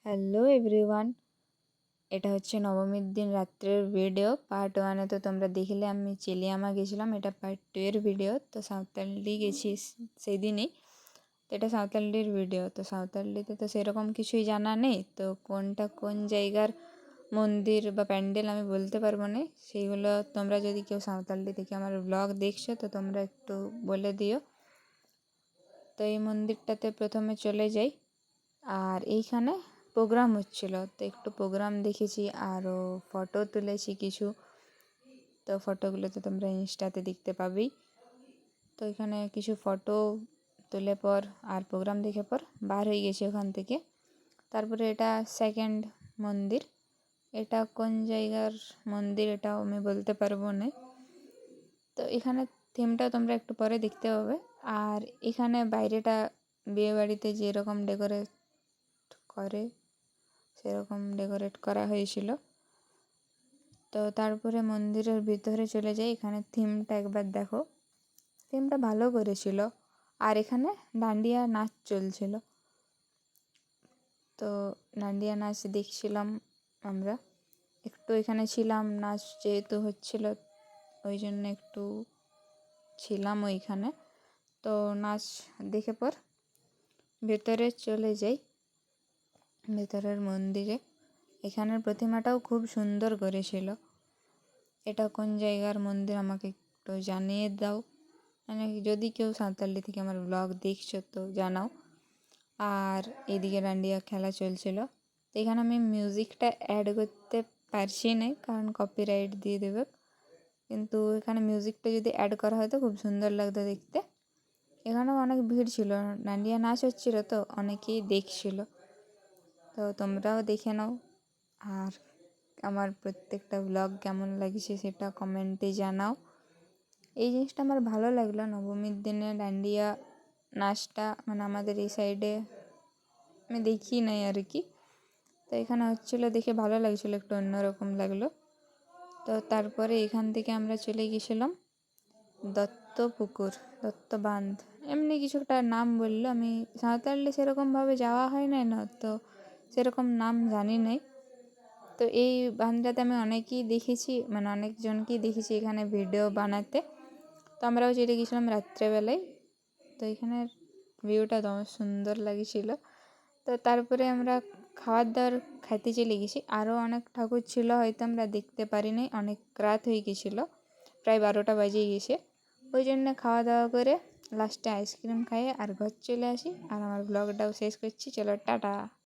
Hello everyone, এটা হচ্ছে নবমীর দিন রাত্রের ভিডিও। পার্ট 1-এ তো তোমরা দেখলে আমি চেলিয়ামা গেছিলাম। এটা পার্ট 2 এর ভিডিও। তো সাঁওতালডি গেছি সেই দিনই। তো এটা সাঁওতালডির ভিডিও। তো সাঁওতালডিতে তো সেরকম কিছুই জানা নেই, তো কোনটা কোন জায়গার মন্দির বা প্যান্ডেল আমি বলতে পারবো না। সেইগুলো তোমরা যদি কেউ সাঁওতালডি থেকে আমার ব্লগ দেখছো তো তোমরা একটু বলে দিও। তো এই মন্দিরটাতে প্রথমে চলে যাই, আর এইখানে প্রোগ্রাম হচ্ছিল, তো একটু প্রোগ্রাম দেখেছি, আরও ফটো তুলেছি কিছু। তো ফটোগুলো তো তোমরা ইনস্টাতে দেখতে পাবেই। তো এখানে কিছু ফটো তুলে পর আর প্রোগ্রাম দেখে পর বার হয়ে গেছি ওখান থেকে। তারপরে এটা সেকেন্ড মন্দির। এটা কোন জায়গার মন্দির এটাও আমি বলতে পারবো না। তো এখানে থিমটা তোমরা একটু পরে দেখতে পাবে। আর এখানে বাইরেটা বিয়েবাড়িতে যেরকম ডেকোরেট করে সেরকম ডেকোরেট করা হয়েছিল। তো তারপরে মন্দিরের ভিতরে চলে যাই। এখানে থিমটা একবার দেখো, থিমটা ভালো করেছিল। আর এখানে ডান্ডিয়া নাচ চলছিল, তো ডান্ডিয়া নাচ দেখছিলাম আমরা। একটু এখানে ছিলাম, নাচ যেহেতু হচ্ছিল ওই জন্য একটু ছিলাম ওইখানে। তো নাচ দেখে পর ভেতরে চলে যাই, ভেতরের মন্দিরে। এখানের প্রতিমাটাও খুব সুন্দর করেছিল। এটা কোন জায়গার মন্দির আমাকে একটু জানিয়ে দাও, মানে যদি কেউ সাঁওতালডি থেকে আমার ব্লগ দেখছো তো জানাও। আর এদিকে ডান্ডিয়া খেলা চলছিল। তো এখানে আমি মিউজিকটা অ্যাড করতে পারছি না, কারণ কপিরাইট দিয়ে দেবে। কিন্তু এখানে মিউজিকটা যদি অ্যাড করা হয় তো খুব সুন্দর লাগতো দেখতে। এখানেও অনেক ভিড় ছিল, ডান্ডিয়া নাচ হচ্ছিল তো অনেকেই দেখছিল। তো তোমরাও দেখে নাও, আর আমার প্রত্যেকটা ব্লগ কেমন লাগছে সেটা কমেন্টে জানাও। এই জিনিসটা আমার ভালো লাগলো, নবমীর দিনে ডান্ডিয়া নাচটা, মানে আমাদের এই সাইডে আমি দেখি নাই আর কি। তো এখানে হচ্ছিলো দেখে ভালো লাগছিলো, একটু অন্যরকম লাগলো। তো তারপরে এখান থেকে আমরা চলে গেছিলাম দত্তপুকুর, দত্ত বাঁধ, এমনি কিছু একটা নাম বললো। আমি সাঁওতালডি সেরকমভাবে যাওয়া হয় না, তো সেরকম নাম জানি নাই। তো এই বাঁধটাতে আমি অনেকেই দেখেছি, মানে অনেকজনকেই দেখেছি এখানে ভিডিও বানাতে। তো আমরাও চলে গেছিলাম রাত্রেবেলায়। তো এখানের ভিউটা দম সুন্দর লাগছিল। তো তারপরে আমরা খাবার দাবার খাইতে চলে গেছি। আরও অনেক ঠাকুর ছিল, হয়তো আমরা দেখতে পারিনি, অনেক রাত হয়ে গেছিলো, প্রায় 12টা বাজে গেছে। ওই জন্য খাওয়া দাওয়া করে লাস্টে আইসক্রিম খাইয়ে আর ঘর চলে আসি। আর আমার ব্লগটাও শেষ করছি। চলো টাটা।